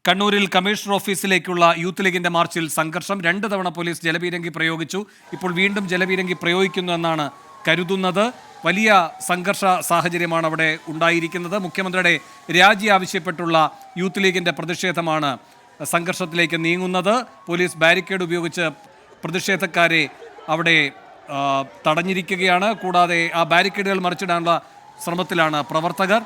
കണ്ണൂരിൽ commissioner ഓഫീസിലേക്കുള്ള youth ലീഗിന്റെ മാർച്ചിൽ സംഘർഷം. 2 തവണ പോലീസ് ജലപീരങ്കി പ്രയോഗിച്ചു. ഇപ്പോൾ വീണ്ടും ജലപീരങ്കി പ്രയോഗിക്കുന്നു എന്നാണ് കരുതുന്നത്. വലിയ സംഘർഷ സാഹചര്യമാണ് അവിടെ ഉണ്ടായിരിക്കുന്നത്. മുഖ്യമന്ത്രിയുടെ രാജി ആവശ്യപ്പെട്ടുള്ള യൂത്ത് ലീഗിന്റെ പ്രതിഷേധമാണ് സംഘർഷത്തിലേക്ക് നീങ്ങുന്നത്. പോലീസ് ബാരിക്കേഡ് ഉപയോഗിച്ച് പ്രതിഷേധക്കാരെ അവിടെ തടഞ്ഞിരിക്കുകയാണ്. കൂടാതെ ആ ബാരിക്കേഡുകൾ മറിച്ചിടാനുള്ള ശ്രമത്തിലാണ് പ്രവർത്തകർ.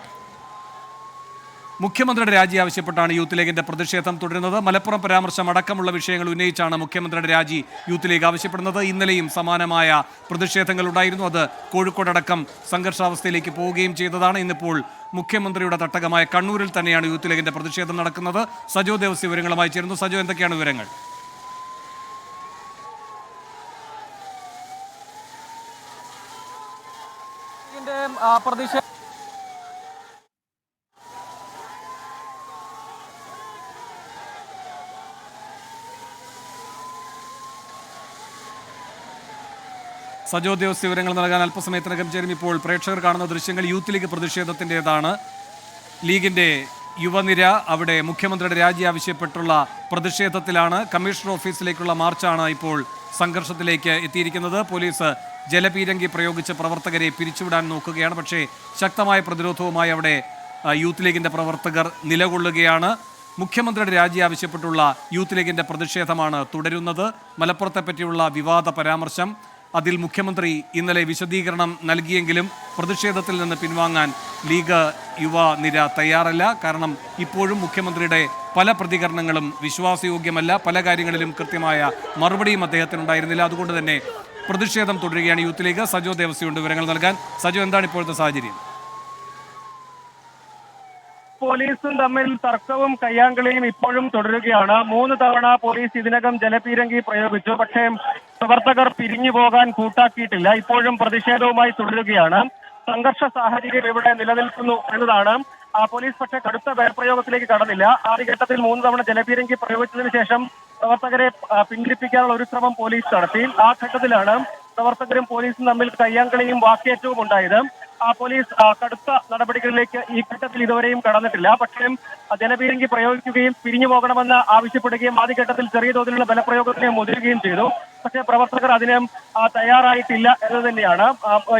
മുഖ്യമന്ത്രിയുടെ രാജി ആവശ്യപ്പെട്ടാണ് യൂത്ത് ലീഗിന്റെ പ്രതിഷേധം തുടരുന്നത്. മലപ്പുറം പരാമർശം അടക്കമുള്ള വിഷയങ്ങൾ ഉന്നയിച്ചാണ് മുഖ്യമന്ത്രിയുടെ രാജി യൂത്ത് ലീഗ് ആവശ്യപ്പെടുന്നത്. ഇന്നലെയും സമാനമായ പ്രതിഷേധങ്ങൾ ഉണ്ടായിരുന്നു. അത് കോഴിക്കോടടക്കം സംഘർഷാവസ്ഥയിലേക്ക് പോവുകയും ചെയ്തതാണ്. ഇന്നിപ്പോൾ മുഖ്യമന്ത്രിയുടെ തട്ടകമായ കണ്ണൂരിൽ തന്നെയാണ് യൂത്ത് ലീഗിന്റെ പ്രതിഷേധം നടക്കുന്നത്. സജോ ദേവസ്യ വിവരങ്ങളുമായി ചേരുന്നു. സജോ, എന്തൊക്കെയാണ് വിവരങ്ങൾ? സജോ ദേവസ്യ വിവരങ്ങൾ നൽകാൻ അല്പസമയത്തിനകം ചേരും. ഇപ്പോൾ പ്രേക്ഷകർ കാണുന്ന ദൃശ്യങ്ങൾ യൂത്ത് ലീഗ് പ്രതിഷേധത്തിൻ്റെതാണ്. ലീഗിൻ്റെ യുവനിര അവിടെ മുഖ്യമന്ത്രിയുടെ രാജി ആവശ്യപ്പെട്ടുള്ള പ്രതിഷേധത്തിലാണ്. കമ്മീഷണർ ഓഫീസിലേക്കുള്ള മാർച്ചാണ് ഇപ്പോൾ സംഘർഷത്തിലേക്ക് എത്തിയിരിക്കുന്നത്. പോലീസ് ജലപീരങ്കി പ്രയോഗിച്ച് പ്രവർത്തകരെ പിരിച്ചുവിടാൻ നോക്കുകയാണ്. പക്ഷേ ശക്തമായ പ്രതിരോധവുമായി അവിടെ യൂത്ത് ലീഗിൻ്റെ പ്രവർത്തകർ നിലകൊള്ളുകയാണ്. മുഖ്യമന്ത്രിയുടെ രാജി ആവശ്യപ്പെട്ടുള്ള യൂത്ത് ലീഗിൻ്റെ പ്രതിഷേധമാണ് തുടരുന്നത്. മലപ്പുറത്തെ പറ്റിയുള്ള വിവാദ പരാമർശം, അതിൽ മുഖ്യമന്ത്രി ഇന്നലെ വിശദീകരണം നൽകിയെങ്കിലും പ്രതിഷേധത്തിൽ നിന്ന് പിൻവാങ്ങാൻ ലീഗ് യുവനിര തയ്യാറല്ല. കാരണം ഇപ്പോഴും മുഖ്യമന്ത്രിയുടെ പല പ്രതികരണങ്ങളും വിശ്വാസയോഗ്യമല്ല. പല കാര്യങ്ങളിലും കൃത്യമായ മറുപടിയും അദ്ദേഹത്തിനുണ്ടായിരുന്നില്ല. അതുകൊണ്ട് തന്നെ പ്രതിഷേധം തുടരുകയാണ് യൂത്ത് ലീഗ്. സജോ ദേവസ്യയുണ്ട് വിവരങ്ങൾ നൽകാൻ. സജോ, എന്താണ് ഇപ്പോഴത്തെ സാഹചര്യം? പോലീസും തമ്മിൽ തർക്കവും കയ്യാങ്കളിയും ഇപ്പോഴും തുടരുകയാണ്. 3 തവണ പോലീസ് ഇതിനകം ജലപീരങ്കി പ്രയോഗിച്ചു. പക്ഷേ പ്രവർത്തകർ പിരിഞ്ഞു പോകാൻ കൂട്ടാക്കിയിട്ടില്ല. ഇപ്പോഴും പ്രതിഷേധവുമായി തുടരുകയാണ്. സംഘർഷ സാഹചര്യം ഇവിടെ നിലനിൽക്കുന്നു എന്നതാണ്. പോലീസ് പക്ഷേ കടുത്ത ബലപ്രയോഗത്തിലേക്ക് കടന്നില്ല. ആദ്യഘട്ടത്തിൽ 3 തവണ ജലപീരങ്കി പ്രയോഗിച്ചതിന് ശേഷം പ്രവർത്തകരെ പിന്തിരിപ്പിക്കാനുള്ള ഒരു ശ്രമം പോലീസ് നടത്തി. ആ ഘട്ടത്തിലാണ് പ്രവർത്തകരും പോലീസും തമ്മിൽ കയ്യാങ്കളിയും വാക്കേറ്റവും ഉണ്ടായത്. പോലീസ് കടുത്ത നടപടികളിലേക്ക് ഈ ഘട്ടത്തിൽ ഇതുവരെയും കടന്നിട്ടില്ല. പക്ഷേ ജലപീരങ്കി പ്രയോഗിക്കുകയും പിരിഞ്ഞു പോകണമെന്ന് ആവശ്യപ്പെടുകയും ആദ്യഘട്ടത്തിൽ ചെറിയ തോതിലുള്ള ബലപ്രയോഗത്തിനെ മുതിരുകയും ചെയ്തു. പക്ഷേ പ്രവർത്തകർ അതിന് തയ്യാറായിട്ടില്ല എന്ന് തന്നെയാണ്.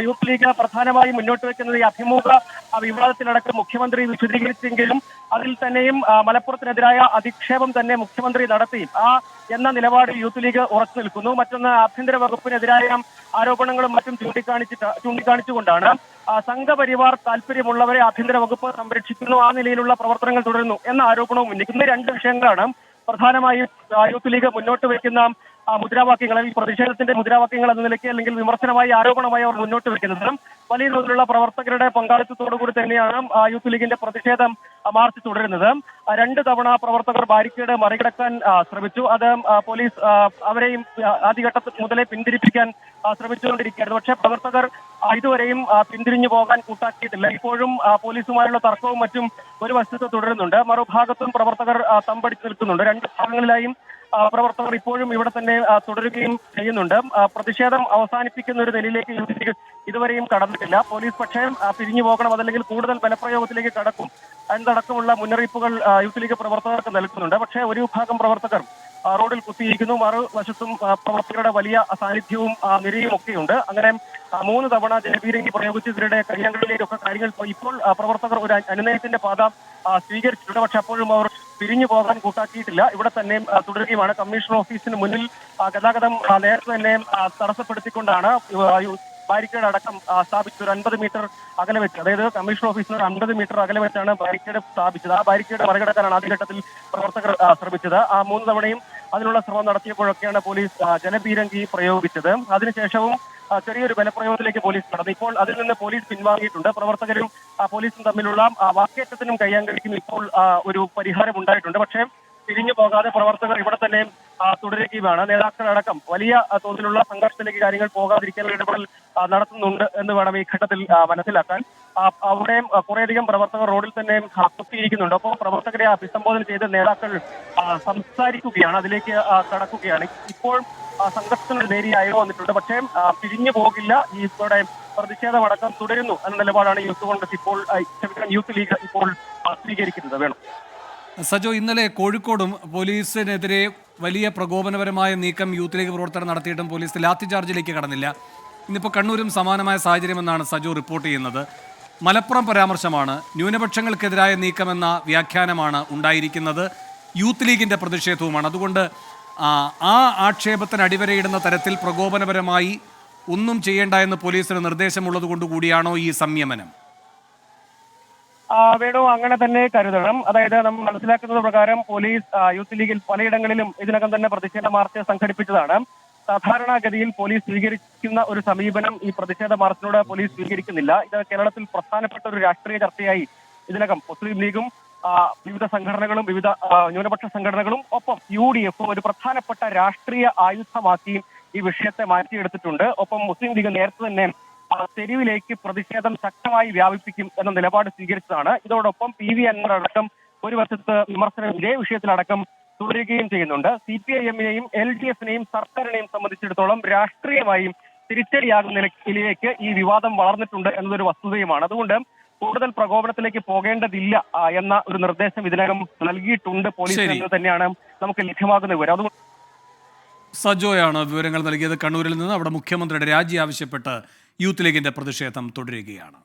യൂത്ത് ലീഗ് പ്രധാനമായും മുന്നോട്ട് വെക്കുന്നത് ഈ അഭിമുഖ വിവാദത്തിലടക്കം മുഖ്യമന്ത്രി വിശദീകരിച്ചെങ്കിലും അതിൽ തന്നെയും മലപ്പുറത്തിനെതിരായ അധിക്ഷേപം തന്നെ മുഖ്യമന്ത്രി നടത്തി എന്ന നിലപാടിൽ യൂത്ത് ലീഗ് ഉറച്ചു നിൽക്കുന്നു. മറ്റൊന്ന്, ആഭ്യന്തര വകുപ്പിനെതിരായ ആരോപണങ്ങളും മറ്റും ചൂണ്ടിക്കാണിച്ചുകൊണ്ടാണ് സംഘപരിവാർ താല്പര്യമുള്ളവരെ ആഭ്യന്തര വകുപ്പ് സംരക്ഷിക്കുന്നു, ആ നിലയിലുള്ള പ്രവർത്തനങ്ങൾ തുടരുന്നു എന്ന ആരോപണവും ഉന്നയിക്കുന്ന 2 വിഷയങ്ങളാണ് പ്രധാനമായും യൂത്ത് ലീഗ് മുന്നോട്ട് വയ്ക്കുന്ന മുദ്രാവാക്യങ്ങൾ, ഈ പ്രതിഷേധത്തിന്റെ മുദ്രാവാക്യങ്ങൾ എന്ന നിലയ്ക്ക് അല്ലെങ്കിൽ വിമർശനമായി ആരോപണമായി അവർ മുന്നോട്ട് വെക്കുന്നത്. വലിയ തോതിലുള്ള പ്രവർത്തകരുടെ പങ്കാളിത്തത്തോടുകൂടി തന്നെയാണ് യൂത്ത് ലീഗിന്റെ പ്രതിഷേധം മാർച്ച് തുടരുന്നത്. 2 തവണ പ്രവർത്തകർ ബാരിക്കേഡ് മറികടക്കാൻ ശ്രമിച്ചു. അത് പോലീസ് അവരെയും ആദ്യഘട്ടത്തിൽ മുതലേ പിന്തിരിപ്പിക്കാൻ ശ്രമിച്ചുകൊണ്ടിരിക്കുകയായിരുന്നു. പക്ഷേ പ്രവർത്തകർ ഇതുവരെയും പിന്തിരിഞ്ഞു പോകാൻ കൂട്ടാക്കിയിട്ടില്ല. ഇപ്പോഴും പോലീസുമായുള്ള തർക്കവും മറ്റും ഒരു വശത്ത് തുടരുന്നുണ്ട്. മറുഭാഗത്തും പ്രവർത്തകർ തമ്പടിച്ചു നിൽക്കുന്നുണ്ട്. 2 ഭാഗങ്ങളിലായും പ്രവർത്തകർ ഇപ്പോഴും ഇവിടെ തന്നെ തുടരുകയും ചെയ്യുന്നുണ്ട്. പ്രതിഷേധം അവസാനിപ്പിക്കുന്ന ഒരു നിലയിലേക്ക് യൂത്ത് ലീഗ് ഇതുവരെയും കടന്നിട്ടില്ല. പോലീസ് പക്ഷേ പിരിഞ്ഞു പോകണം, അതല്ലെങ്കിൽ കൂടുതൽ ബലപ്രയോഗത്തിലേക്ക് കടക്കും എന്നതടക്കമുള്ള മുന്നറിയിപ്പുകൾ യൂത്ത് ലീഗ് പ്രവർത്തകർക്ക് നൽകുന്നുണ്ട്. പക്ഷേ ഒരു വിഭാഗം പ്രവർത്തകർ റോഡിൽ കുത്തിയിരിക്കുന്നു. മറുവശത്തും പ്രവർത്തകരുടെ വലിയ സാന്നിധ്യവും നിരയും ഒക്കെയുണ്ട്. അങ്ങനെ 3 തവണ ജലപീരങ്കി പ്രയോഗിച്ച് ഇവരുടെ കയ്യാങ്കളിലേക്കൊക്കെ കാര്യങ്ങൾ ഇപ്പോൾ പ്രവർത്തകർ ഒരു അനുനയത്തിന്റെ പാത സ്വീകരിച്ചിട്ടുണ്ട്. പക്ഷെ അപ്പോഴും അവർ പിരിഞ്ഞു പോകാൻ കൂട്ടാക്കിയിട്ടില്ല. ഇവിടെ തന്നെ തുടരുകയുമാണ്. കമ്മീഷണർ ഓഫീസിന് മുന്നിൽ ഗതാഗതം നേരത്തെ തന്നെ തടസ്സപ്പെടുത്തിക്കൊണ്ടാണ് ബാരിക്കേഡ് അടക്കം സ്ഥാപിച്ചത്. ഒരു 50 മീറ്റർ അകലെ വെച്ച്, അതായത് കമ്മീഷണർ ഓഫീസിന് 50 മീറ്റർ അകലെ വെച്ചാണ് ബാരിക്കേഡ് സ്ഥാപിച്ചത്. ആ ബാരിക്കേഡ് മറികടക്കാനാണ് ആദ്യഘട്ടത്തിൽ പ്രവർത്തകർ ശ്രമിച്ചത്. 3 തവണയും അതിനുള്ള ശ്രമം നടത്തിയപ്പോഴൊക്കെയാണ് പോലീസ് ജലപീരങ്കി പ്രയോഗിച്ചത്. അതിനുശേഷവും ചെറിയൊരു ബലപ്രയോഗത്തിലേക്ക് പോലീസ് കടന്നു. ഇപ്പോൾ അതിൽ നിന്ന് പോലീസ് പിൻവാങ്ങിയിട്ടുണ്ട്. പ്രവർത്തകരും പോലീസും തമ്മിലുള്ള വാക്കേറ്റത്തിനും കയ്യാങ്കളിക്കും ഇപ്പോൾ ഒരു പരിഹാരം ഉണ്ടായിട്ടുണ്ട്. പക്ഷേ പിരിഞ്ഞു പോകാതെ പ്രവർത്തകർ ഇവിടെ തന്നെ തുടരുകയുമാണ്. നേതാക്കളടക്കം വലിയ തോതിലുള്ള സംഘർഷത്തിലേക്ക് കാര്യങ്ങൾ പോകാതിരിക്കാനുള്ള ഇടപെടൽ നടത്തുന്നുണ്ട് എന്ന് വേണം ഈ ഘട്ടത്തിൽ മനസ്സിലാക്കാൻ. അവിടെ കുറേയധികം പ്രവർത്തകർ റോഡിൽ തന്നെ കുത്തിയിരിക്കുന്നുണ്ട്. അപ്പോൾ പ്രവർത്തകരെ അഭിസംബോധന ചെയ്ത് നേതാക്കൾ സംസാരിക്കുകയാണ്, അതിലേക്ക് കടക്കുകയാണ്. ഇപ്പോൾ സംഘർഷത്തിന് നേരിയായോ വന്നിട്ടുണ്ട്. പക്ഷേ പിരിഞ്ഞു പോകില്ല, ഇവിടെ പ്രതിഷേധമടക്കം തുടരുന്നു എന്ന നിലപാടാണ് യൂത്ത് കോൺഗ്രസ് ഇപ്പോൾ യൂത്ത് ലീഗ് ഇപ്പോൾ സ്വീകരിക്കുന്നത്. വേണം സജോ, ഇന്നലെ കോഴിക്കോടും പോലീസിനെതിരെ വലിയ പ്രകോപനപരമായ നീക്കം യൂത്ത് ലീഗ് പ്രവർത്തകർ നടത്തിയിട്ടും പോലീസ് ലാത്തിചാർജിലേക്ക് കടന്നില്ല. ഇന്നിപ്പോൾ കണ്ണൂരും സമാനമായ സാഹചര്യമെന്നാണ് സജോ റിപ്പോർട്ട് ചെയ്യുന്നത്. മലപ്പുറം പരാമർശമാണ്, ന്യൂനപക്ഷങ്ങൾക്കെതിരായ നീക്കമെന്ന വ്യാഖ്യാനമാണ് ഉണ്ടായിരിക്കുന്നത്, യൂത്ത് ലീഗിൻ്റെ പ്രതിഷേധവുമാണ്. അതുകൊണ്ട് ആ ആക്ഷേപത്തിന് അടിവരയിടുന്ന തരത്തിൽ പ്രകോപനപരമായി ഒന്നും ചെയ്യേണ്ട എന്ന് പോലീസിന് നിർദ്ദേശമുള്ളത് കൊണ്ടുകൂടിയാണോ ഈ സംയമനം? വേണു, അങ്ങനെ തന്നെ കരുതണം. അതായത് നമ്മൾ മനസ്സിലാക്കുന്നത് പ്രകാരം പോലീസ് യൂത്ത് ലീഗിൽ പലയിടങ്ങളിലും ഇതിനകം തന്നെ പ്രതിഷേധ മാർച്ച് സംഘടിപ്പിച്ചതാണ്. സാധാരണഗതിയിൽ പോലീസ് സ്വീകരിക്കുന്ന ഒരു സമീപനം ഈ പ്രതിഷേധ മാർച്ചിനോട് പോലീസ് സ്വീകരിക്കുന്നില്ല. ഇത് കേരളത്തിൽ പ്രധാനപ്പെട്ട ഒരു രാഷ്ട്രീയ ചർച്ചയായി ഇതിനകം മുസ്ലിം ലീഗും വിവിധ സംഘടനകളും വിവിധ ന്യൂനപക്ഷ സംഘടനകളും ഒപ്പം UDF ഒരു പ്രധാനപ്പെട്ട രാഷ്ട്രീയ ആയുധമാക്കി ഈ വിഷയത്തെ മാറ്റിയെടുത്തിട്ടുണ്ട്. ഒപ്പം മുസ്ലിം ലീഗ് നേരത്തെ തന്നെ തെരുവിലേക്ക് പ്രതിഷേധം ശക്തമായി വ്യാപിപ്പിക്കും എന്ന നിലപാട് സ്വീകരിച്ചതാണ്. ഇതോടൊപ്പം PV അൻവർ അടക്കം ഒരു വശത്ത് വിമർശനം ഇതേ വിഷയത്തിലടക്കം തുടരുകയും ചെയ്യുന്നുണ്ട്. CPIM-നെയും LDF-നെയും സർക്കാരിനെയും സംബന്ധിച്ചിടത്തോളം രാഷ്ട്രീയമായും തിരിച്ചടിയാകുന്ന നിലയിലേക്ക് ഈ വിവാദം വളർന്നിട്ടുണ്ട് എന്നതൊരു വസ്തുതയുമാണ്. അതുകൊണ്ട് കൂടുതൽ പ്രകോപനത്തിലേക്ക് പോകേണ്ടതില്ല എന്ന ഒരു നിർദ്ദേശം ഇതിനകം നൽകിയിട്ടുണ്ട് പോലീസ് എന്ന് തന്നെയാണ് നമുക്ക് ലഭ്യമാകുന്ന വിവരം. അതുകൊണ്ട് സജോയാണ് വിവരങ്ങൾ നൽകിയത് കണ്ണൂരിൽ നിന്ന്. അവിടെ മുഖ്യമന്ത്രിയുടെ രാജി ആവശ്യപ്പെട്ട് യൂത്ത് ലീഗിന്റെ പ്രതിഷേധം തുടരുകയാണ്.